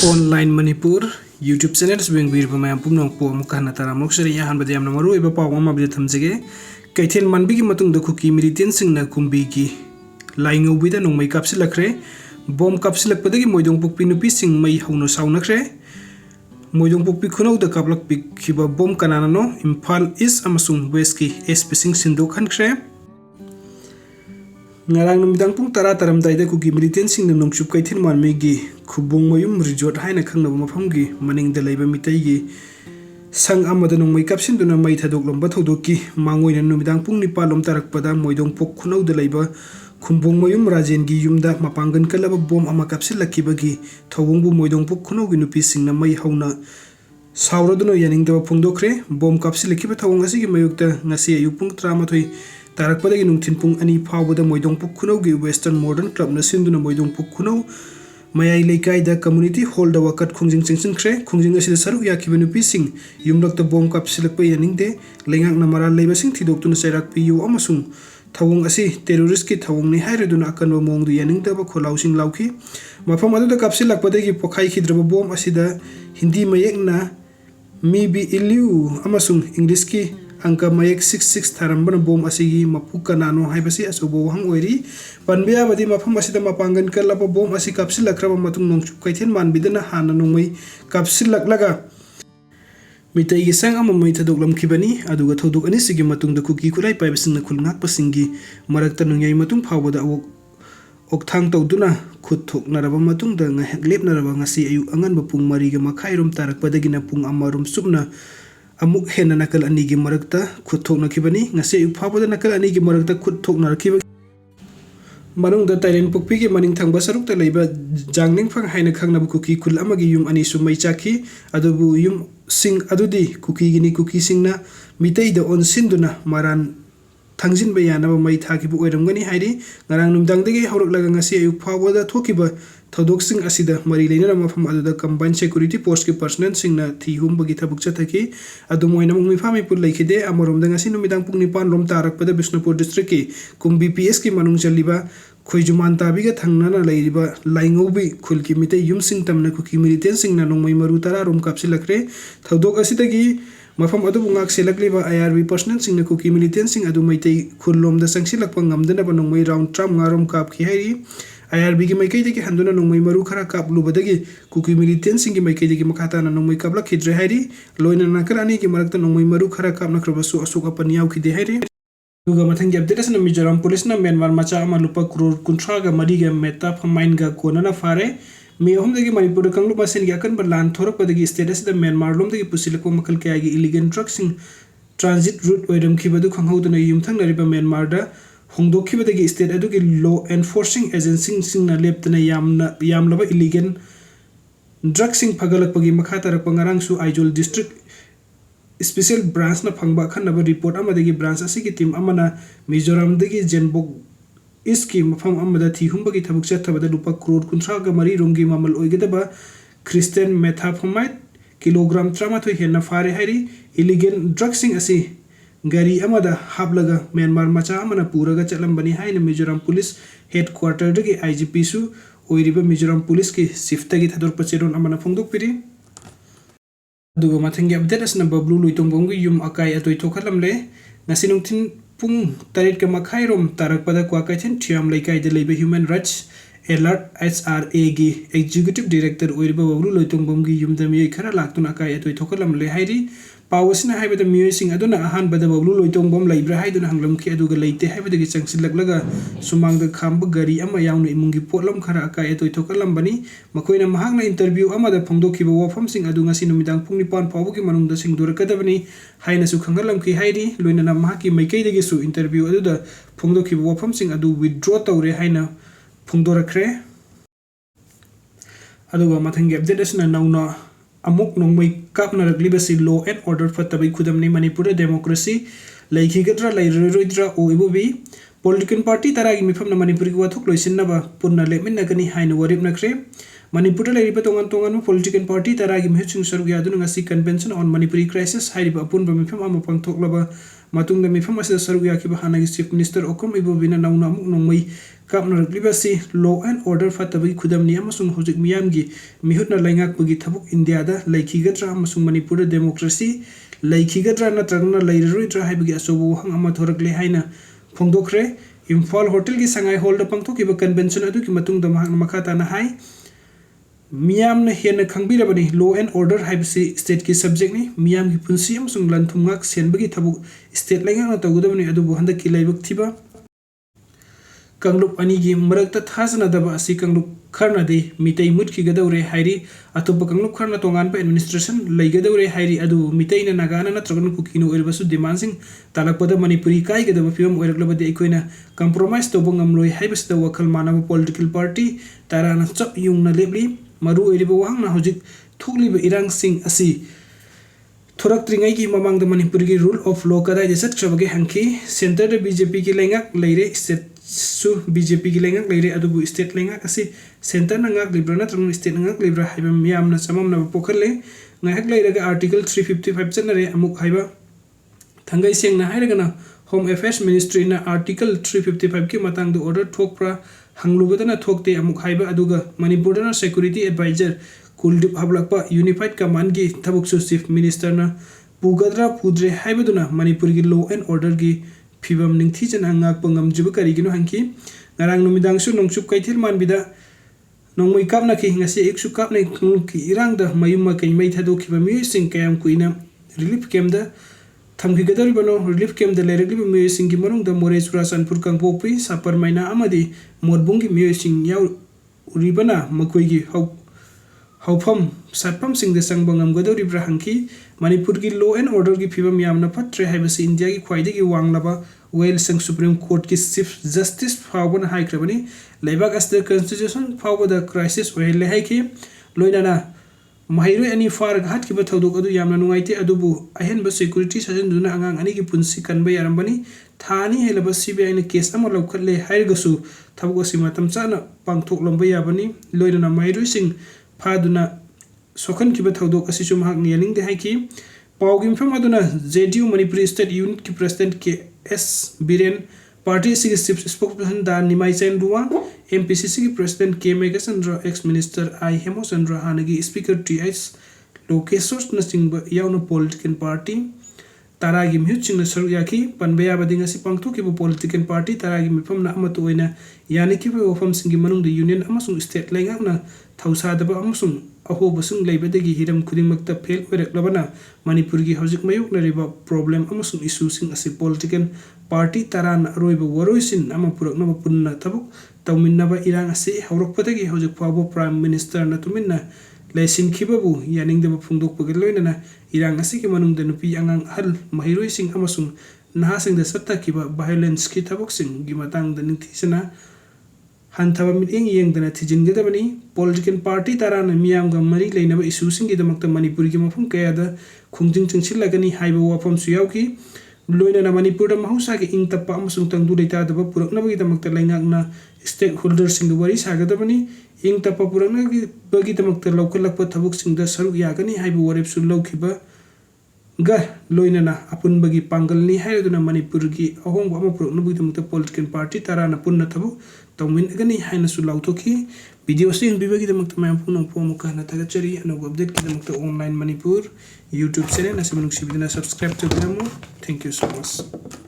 Online Manipur YouTube channel swing bir pamay pumnong po mukana tara moksari ya han badiyam na maru iba paw ma bide thamjege kaithel manbi gi matung da KUKI militant singna kumbi gi laingo bida nongmei kapsillakhre BOM kapsillakpadagi MOIDONGPOKPI NUPISING MEI HWNA SAOKHRE MOIDONGPOKPI khunau da kaplak pik khiba BOM kanana no Imphal East amasung West ki espacing sindok khankhre ngarang numidang pung tara taram daida KUKI militant sing nam nongchup kaithil manmei gi khubung mayum resort haina khangnaba mafam gi maning da leiba mitai gi sang amada nongmei kapsin duna mai thadok lomba thodoki mangoina numidang pung ni palom tarakpada MOIDONGPOK khunau da leiba खुम्बुंग मयुम Rajen गी युमदा मपांगन कलब बोम अमा काप्सिल्लाखिबगी थौबुंगबु MOIDONGPOK खुनौगी नुपिसिंगना मै हौना सावरदुनो यानिंगदबा फुंगदोखरे बोम काप्सिल्लाखिबा थौंग असिगी मयुक्ता ngasi ayuk pung 13 tarakpadagi nungthin pung 2 फावबदा MOIDONGPOK खुनौगी वेस्टर्न मॉडर्न क्लब न सिंदुना MOIDONGPOK खुनौ mayai leikaida community hall da wakat khungjing chingchingkhre khungjing asida saruk yakiba nupising yumlakta bom kapsilakpa yaningde lengak namara leibasing thidoktuna sairak piyu amasung thawung asi terrorist ki thawung ni haireduna akanba mongdu yaningda ba kholausing lauki mafam adu da kapsilakpadagi pokhai khidraba bom asida hindi mayekna mi bi iliu amasung english ki angka mayek 66 tharambana bom asigi mapuka nano haibasi asobo hang oiri panbia badi mafam asida mapangan kalapa bom asi kapsillakraba matung nongchup kaithen manbidana hana nongmei kapsillaklaga mitai gi sang amamai thadoklam khibani aduga thodok ani sigi matung da KUKI khulai paibasingna khulngak pasingi marakta nungyai matung phawbada okthang tawduna khuthok naraba matung da ngahlep naraba ngasi ayu angan ba pung mari ga makhairom tarakpadagina pung amarum subna amuk hena nakal ani gi marakta khuthok nakhibani ngasi ayu phawbada nakal ani gi marakta khuthok narkhiba manung da Thailand pokpi gi maning thangba saruk ta leiba jangning phang haina khangnaba KUKI khul amagi yum ani sumai chakhi adubu yum sing adudi KUKI gini KUKI singna mitai da on sinduna maran thangjin ba yanaba mai thakibu oiramgani hairi ngarang numdangdagi hawraklaga ngasi ayuk phawbada thokiba thodok sing asida mari leinara mafam aduda combined security post ki personnel singna thihum bagi thabuk chathaki adu moina mungmi phami pul leikhide amoromda ngasi numidang pung 9 rom tarakpada Bishnupur district ki kum BPS ki manung chaliba khoijuman tabiga thangnana leiriba laingobi khulki mitai yum sing tamna KUKI militant singna nongmei maru tara rom kapsillakhre thodok asidagi mafam adu bungak selakliba IRB personnel singna KUKI militant sing adu maitai khurlomda sangsilakpa ngamdana ba nongmei round tram ngarom kap khi hairi IRB gi maikai degi handuna nongmei maru khara kap lubadagi KUKI militant sing gi maikai degi makhata na nongmei kapla khidre hairi loina nakarani gi marakta nongmei maru khara kap nakrabasu asuk apaniyaw khide hairi duga mathang update na Mizoram police na Myanmar macha ama lupa crore kuntra ga mari ga meta phamain ga konana fare me homdagi Manipur kanglu basen gi akan balan thorakpadagi status da Myanmar lomdagi pusilakwa makal kaya gi illegal drugs transit route oiram khibadu khanghauduna yumthang nariba Myanmar da hongdokhibadagi state adugi law enforcing agency singna leptana yamlaba illegal drugs phagalakpagi makhatarakpa ngarangsu Aizol district special branch na phangba khanaba report amadagi branch asigi team amana Mizoram dagi Jenbok iski mafam amada thihumbagi thabuk chathabada lupa crore kuntra ga mari rongi mamal oigedaba Christian methamphetamine kilogram 13 henna fare hairi illegal drugs asi gari amada hablaga Myanmar macha amana puraga chalambani haina Mizoram police headquarter dagi IGP su oiriba Mizoram police ki siftagi thador pacheron amana phongdokpiri duga mathangi update asna bablu luitonggongi yum akai atoi thokhalamle ngasi nungthin pung tarit ka makhairom tarakpada kwakaithen thiam leikai de leiba human rights alert SRA gi executive director oiriba bablu luitongbomgi yum da mi khara laktuna akai atoi thokhalamle hairi pawasina haibada miyosing aduna ahan bada bablu loitongbom laibra haiduna hanglamki aduga leite haibada gi changsillaklaga sumangda khamba gari ama yauna imungi potlam khara akai atoi thokalambani makoina mahangna interview amada phongdokhiba wafam sing adu ngasi numidang pung 9 pawbugi manungda singdurakadabani haina su khangalamki hairi loinana mahaki maikai dagi su interview aduda phongdokhiba wafam sing adu withdraw tawre haina phongdorakre aduga mathangi update asna nauna amuk nongmei kapnaraglibasi law and order fatabai khudamni Manipur democracy laikhigadra lairoidra oibobi political party taragi mifam na Manipur gi wathuk loisinaba punna leminagani haina warip nakre Manipur lairiba tongan political party taragi mihching sarug yaduna ngasi convention on Manipuri crisis hairiba apun ba mifam ama pangthoklaba matungda mifam asida saruk yakiba hanagi chief minister okom ibobina nauna amuk nongmei kapnaraklibasi law and order fatabagi khudamni amasung hojik miyamgi mihutna laingakpagi thabuk India da laikhigadra amasung Manipur da democracy laikhigadra natragna lairoidra haibagi asobu hang ama thorakle haina phongdokhre Imphal hotel ki sangai hall da pangthokiba convention adu ki matungda mahakna makhata na hai Miyam na hena khangbirabani law and order haibasi state ki subject ni miyam ki punsi amasung lanthumngak senbagi thabuk state laingak na tawgudabani adubu handaki laibak thiba Kanglup ani gi marakta thasana daba asi kanglup kharna de mitai mutki gadawre hairi atopa kanglup kharna tongan pa administration lai gadawre hairi adu mitai na nagana na tragan kukino erbasu demand sing talakpada manipuri kai gadaba film oiraklaba de ikoina compromise to bongam loi haibas da wakal manaba political party tarana chap yung na lebli maru eriba wang na hojik thukliba irang sing asi thorak tringai ki mamang da manipur gi rule of law kadai de sat chabage hanki center da BJP ki lengak leire state su BJP ki lengak leire adubu state lengak asi center na ngak libra na trang state ngak libra haiba miyam na samam na pokhale ngahak leire ga article 355 chanare amuk haiba thangai seng na hairaga na home affairs ministry na article 355 ki matang da order thokpra hanglubadana thokte amuk haiba aduga Manipur na security advisor Kuldip Hablakpa unified command gi thabuk su chief minister na pugadra pudre haibaduna Manipur gi law and order gi phibam ningthi jan angak pangam jibu kari gino hanki ngarang numidang su nongchup kaithil manbida nongmei kapna ki ngasi eksu kapna ki irang da mayuma kai mai thado khiba mi sing kayam kuina relief camp da thamki gadari bano relief camp da leregli mi sing ki marung da more surasanpur kangpokpi sapar maina amadi morbungi mi sing yaw uribana makoi gi haupam satpam sing de sangbangam gadari bra hanki Manipur ki law and order ki phibam yamna phatre haibasi India ki khwaidagi wanglaba well sang Supreme Court ki chief justice phawbana haikrabani leibak as the constitution phawbada crisis oile haiki loinana Mahiro ani far hat ki bathodok adu yamna nungaite adubu ahenba security sajan duna angang ani ki punsi kanba yarambani thani helaba CBI na case ama lokhatle hairgasu thabugosi matam chana pangthok lomba yabani loinana Mahiro sing phaduna sokhan ki bathodok asi chum hak nialing de haiki pawgim pham aduna JDU Manipur State Unit ki president ke S Biren party sig spokesperson da Nimai Chen Ruwa MPCC ki president K Megasandra ex minister I Hemosandra hanagi speaker TS Lokesors na singba yauna political party taragi mhuching na saru yaki panbaya badinga si pangtho ki political party taragi mifam na amatu oina yani ki ofam singi manung de union amasung state laingak na thausa daba amasung aho basung leibadagi hiram khudingmakta fail oiraklabana Manipur gi hojik mayuk na riba problem amasung issue sing asi political party taran roiba waroisin ama purakna punna tabuk tawminnaba irang asi hawrokpadagi hojik phawbo prime minister na tuminna laisin khibabu yaning deba phungdok pagaloina na irang asi ki manung de nupi angang hal mahiroi sing amasung naha sing de satta kiba violence ki tabuk sing gi matang de ningthisana hanthaba miteng yengdana thijinggadabani political party tarana miyam ga mari leinaba issue sing gi damakta Manipur gi mafum kaya da khungjing chingchilagani haiba wafam su yauki loina na Manipur da mahusa ki ingtappa amasung tangdu leita daba purakna bagi damakta laingakna stakeholders sing wari sagadabani ingtappa purakna bagi damakta laukalakpa thabuk sing da saruk yagani haiba warep su laukiba ga loina na apun bagi pangal ni haiduna Manipur gi ahong wa purakna bagi damakta political party tarana punna thabuk tawmin agani haina su lautoki video sing bibagi damakta mayam punong pomuka na tagachari ano update ki damakta online Manipur YouTube channel na simanung sibidina subscribe to them. Thank you so much.